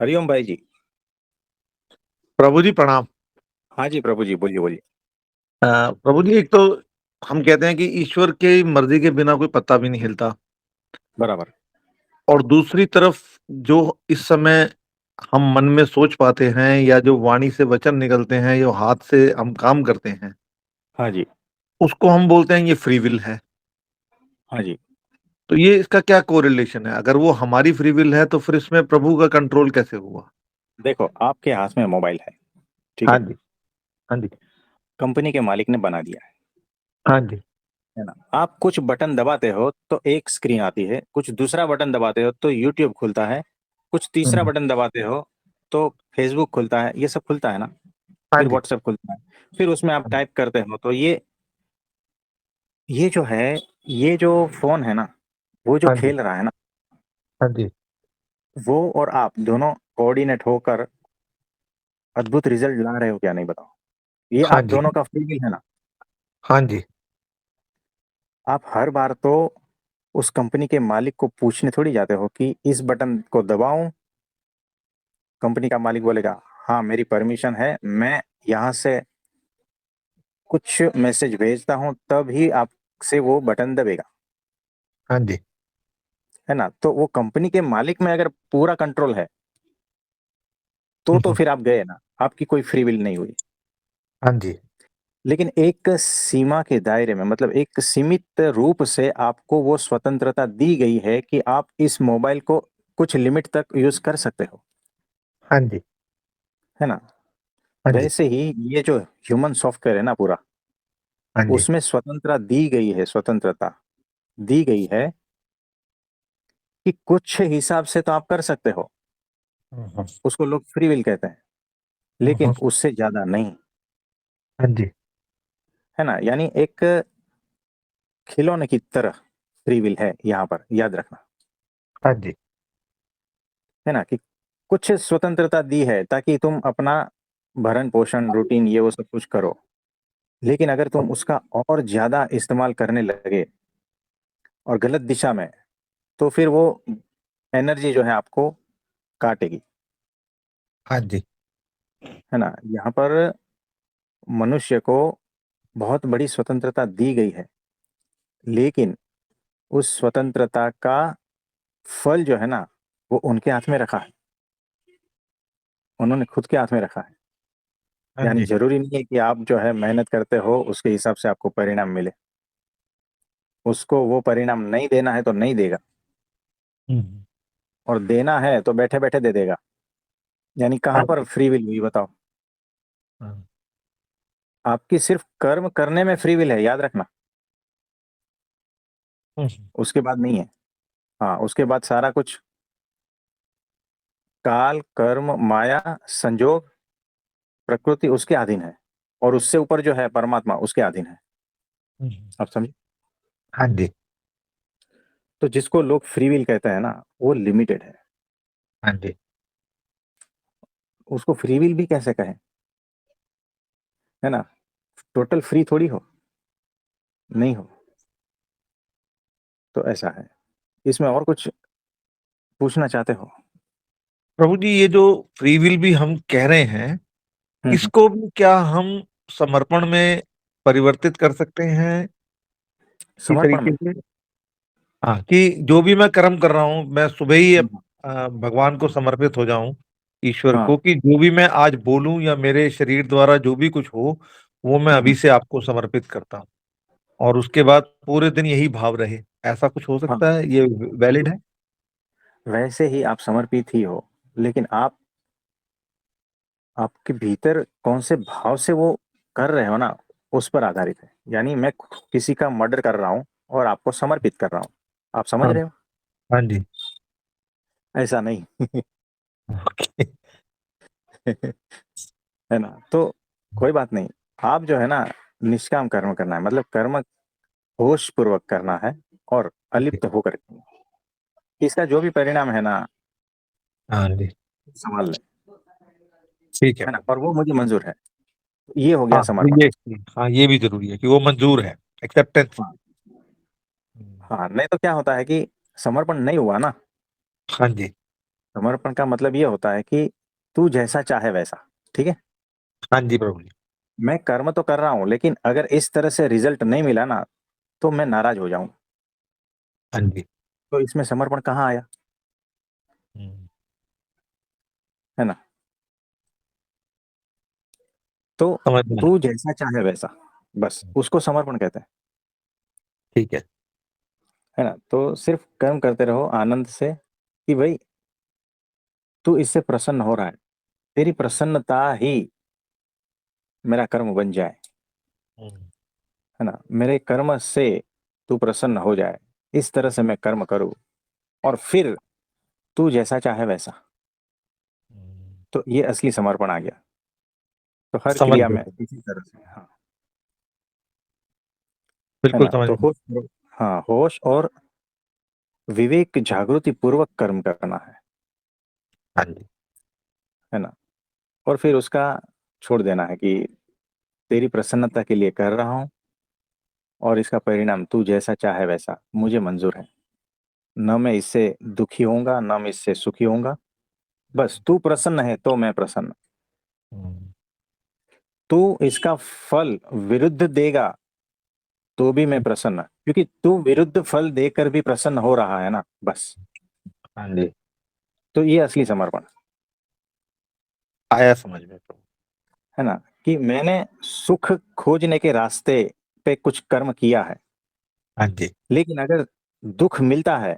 हरिओम भाई जी। प्रभु जी प्रणाम। हाँ जी प्रभु जी, बोलिए बोलिए। प्रभु जी, एक तो हम कहते हैं कि ईश्वर की मर्जी के बिना कोई पत्ता भी नहीं हिलता। बराबर। और दूसरी तरफ जो इस समय हम मन में सोच पाते हैं या जो वाणी से वचन निकलते हैं, जो हाथ से हम काम करते हैं, हाँ जी। उसको हम बोलते हैं ये फ्री विल है। हाँ जी। तो ये इसका क्या कोरिलेशन है? अगर वो हमारी फ्री विल है तो फिर इसमें प्रभु का कंट्रोल कैसे हुआ? देखो, आपके हाथ में मोबाइल है, ठीक हाँ है। जी। हाँ जी। कंपनी के मालिक ने बना दिया हाँ जी। है ना। आप कुछ बटन दबाते हो तो एक स्क्रीन आती है, कुछ दूसरा बटन दबाते हो तो यूट्यूब खुलता है, कुछ तीसरा हम्म। बटन दबाते हो तो फेसबुक खुलता है, ये सब खुलता है ना। हाँ फिर जी। व्हाट्सएप खुलता है, फिर उसमें आप टाइप करते हो तो ये जो है, ये जो फोन है ना, वो जो हाँ जी। खेल रहा है ना, हाँ जी। वो और आप दोनों कोऑर्डिनेट होकर अद्भुत रिजल्ट ला रहे हो क्या, नहीं बताओ। ये हाँ आप जी। दोनों का फ्री विल है ना। हाँ जी। आप हर बार तो उस कंपनी के मालिक को पूछने थोड़ी जाते हो कि इस बटन को दबाऊं। कंपनी का मालिक बोलेगा हाँ मेरी परमिशन है, मैं यहाँ से कुछ मैसेज भेजता हूँ तभी आपसे वो बटन दबेगा, हाँ जी। है ना। तो वो कंपनी के मालिक में अगर पूरा कंट्रोल है तो हम्म। फिर आप गए ना, आपकी कोई फ्री विल नहीं हुई। हाँ जी। लेकिन एक सीमा के दायरे में, मतलब एक सीमित रूप से आपको वो स्वतंत्रता दी गई है कि आप इस मोबाइल को कुछ लिमिट तक यूज कर सकते हो, हाँ जी। है ना। हाँ जी। वैसे ही ये जो ह्यूमन सॉफ्टवेयर है ना पूरा, हाँ जी। उसमें स्वतंत्रता दी गई है, स्वतंत्रता दी गई है कि कुछ हिसाब से तो आप कर सकते हो। हम्म। उसको लोग फ्री विल कहते हैं, लेकिन हम्म। उससे ज्यादा नहीं, हाँ जी। है ना। यानी एक खिलौने की तरह फ्री विल है यहाँ पर, याद रखना, हाँ जी। है ना। कि कुछ स्वतंत्रता दी है ताकि तुम अपना भरण पोषण रूटीन ये वो सब कुछ करो, लेकिन अगर तुम उसका और ज्यादा इस्तेमाल करने लगे और गलत दिशा में, तो फिर वो एनर्जी जो है आपको काटेगी, हाँ जी। है ना। यहाँ पर मनुष्य को बहुत बड़ी स्वतंत्रता दी गई है, लेकिन उस स्वतंत्रता का फल जो है ना, वो उनके हाथ में रखा है, उन्होंने खुद के हाथ में रखा है। हाँ यानी जी। जरूरी नहीं है कि आप जो है मेहनत करते हो उसके हिसाब से आपको परिणाम मिले। उसको वो परिणाम नहीं देना है तो नहीं देगा, हम्म। और देना है तो बैठे बैठे दे देगा। यानी हाँ कहाँ पर जी। फ्री विल हुई बताओ। हाँ। आपकी सिर्फ कर्म करने में फ्री विल है, याद रखना। हम्म। उसके बाद नहीं है। हाँ, उसके बाद सारा कुछ काल कर्म माया संजोग प्रकृति उसके अधीन है, और उससे ऊपर जो है परमात्मा उसके अधीन है। हम्म। आप समझे। हाँ जी। तो जिसको लोग फ्री विल कहते हैं ना, वो लिमिटेड है। हाँ जी। उसको फ्री विल भी कैसे कहें, है ना। टोटल फ्री थोड़ी हो, नहीं हो। तो ऐसा है। इसमें और कुछ पूछना चाहते हो। प्रभु जी, ये जो फ्री विल भी हम कह रहे हैं, हम्म। इसको भी क्या हम समर्पण में परिवर्तित कर सकते हैं इसी समर्पण में। तरीके से? हाँ, कि जो भी मैं कर्म कर रहा हूँ, मैं सुबह ही हम्म। भगवान को समर्पित हो जाऊं, ईश्वर हाँ। को, कि जो भी मैं आज बोलूं या मेरे शरीर द्वारा जो भी कुछ हो, वो मैं अभी हम्म। से आपको समर्पित करता हूँ, और उसके बाद पूरे दिन यही भाव रहे। ऐसा कुछ हो हाँ, सकता है? ये वैलिड है? वैसे ही आप समर्पित ही हो, लेकिन आप आपके भीतर कौन से भाव से वो कर रहे हो ना, उस पर आधारित है। यानी मैं किसी का मर्डर कर रहा हूँ और आपको समर्पित कर रहा हूँ, आप समझ हाँ। रहे हो। हाँ जी। ऐसा नहीं। ओके। है ना। तो कोई बात नहीं। आप जो है ना, निष्काम कर्म करना है, मतलब कर्म होश पूर्वक करना है और जी। अलिप्त होकर। इसका जो भी परिणाम है ना, हाँ जी। संभाल ले, ठीक है है ना। प्रभु। और वो मुझे मंजूर है। ये हो गया हाँ, तो समर्पण। ये, हाँ, ये भी जरूरी है कि वो मंजूर है, एक्सेप्टेंस। हाँ। हाँ, नहीं तो क्या होता है कि समर्पण नहीं हुआ ना, हाँ जी। समर्पण का मतलब ये होता है कि तू जैसा चाहे वैसा। ठीक है। हाँ जी प्रभु जी। मैं कर्म तो कर रहा हूँ, लेकिन अगर इस तरह से रिजल्ट नहीं मिला ना, तो मैं नाराज हो जाऊं। हाँ जी। तो इसमें समर्पण कहाँ आया? हम्म, है ना? तो समझ में आया। तू जैसा चाहे वैसा, बस उसको समर्पण कहते हैं। ठीक है। है ना? तो सिर्फ कर्म करते रहो आनंद से, कि भाई तू इससे प्रसन्न हो रहा है, तेरी प्रसन्नता ही मेरा कर्म बन जाए। हम्म, है ना? मेरे कर्म से तू प्रसन्न हो जाए, इस तरह से मैं कर्म करूँ, और फिर तू जैसा चाहे वैसा। हम्म, तो ये असली समर्पण आ गया। तो हर समझ क्रिया में गया। इसी तरह से। हाँ। है बिल्कुल ना? समझ तो में। होश, हाँ, होश और विवेक जागृति पूर्वक कर्म करना हाँ जी। है ना? और फिर उसका छोड़ देना है कि तेरी प्रसन्नता के लिए कर रहा हूं, और इसका परिणाम तू जैसा चाहे वैसा मुझे मंजूर है। न मैं इससे दुखी होऊंगा, न मैं इससे सुखी होऊंगा। बस तू प्रसन्न है तो मैं प्रसन्न। हम्म, तू इसका फल विरुद्ध देगा तो भी मैं प्रसन्न, क्योंकि तू विरुद्ध फल देकर भी प्रसन्न हो रहा है ना, बस। हाँ जी। तो ये असली समर्पण आया समझ में प्रभु। है ना, कि मैंने सुख खोजने के रास्ते पे कुछ कर्म किया है, हाँ जी। लेकिन अगर दुख मिलता है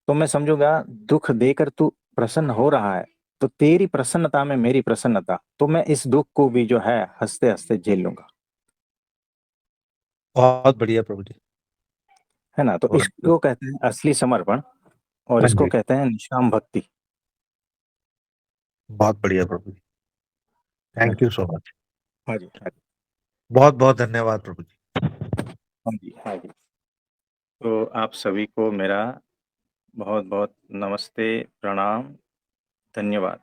तो मैं समझूंगा दुख देकर तू प्रसन्न हो रहा है, तो तेरी प्रसन्नता में मेरी प्रसन्नता, तो मैं इस दुख को भी जो है हंसते हंसते झेल लूंगा। बहुत बढ़िया प्रभु जी। है ना? तो बहुत बढ़िया। इसको कहते हैं असली समर्पण, और हाँ इसको जी। कहते हैं निष्काम भक्ति। बहुत बढ़िया प्रभु जी। है थैंक ना? You so much. हाँ जी, हाँ जी। बहुत बहुत धन्यवाद प्रभु जी। हाँ जी, हाँ जी। तो आप सभी को मेरा बहुत बहुत नमस्ते, प्रणाम, धन्यवाद।